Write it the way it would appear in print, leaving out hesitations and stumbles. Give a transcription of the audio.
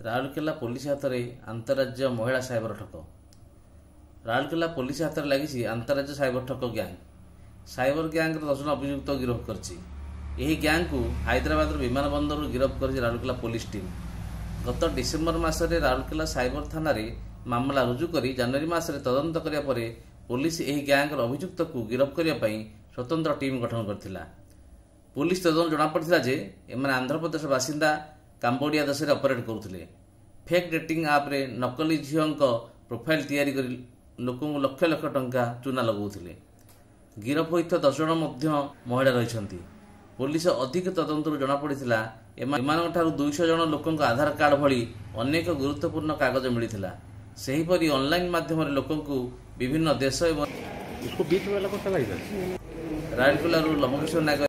Rourkela police हाथ में अंतरराज्य महिला साइबर ठक। राउरकेला पुलिस हाथ में लगी अंतरराज्य साइबर ठक गैंग। साइबर गैंग 10 जन अभियुक्त गिरफ्त कर गैंग को हैदराबाद विमान बंदर गिरफ्त कर राउरकेला पुलिस टीम गत डिसेम्बर मासरे राउरकेला साइबर थाना रे मामला रुजु कर जनवरी मासरे तदंत करिया परे पुलिस यह गैंग अभियुक्त को गिरफ्त करने स्वतंत्र टीम गठन करथिला। पुलिस तदन जना पड़ता जे एमाने आंध्र प्रदेश बासिंदा काम्बोडिया देश में ऑपरेट करुले। फेक डेटिंग आप रे नकली झील प्रोफाइल तैयारी कर लोक लक्ष लक्ष टंका चूना लगौले। गिरफ होता 10 जन महिला रही। पुलिस अधिक तदंत जना पड़ा एमान 200 जन लोक आधार कार्ड भली अनेक गुरुत्वपूर्ण कागज मिलता। सेहीपरि ऑनलाइन माध्यम लोक विभिन्न देश राउरकेला लंबकिशोर नायक।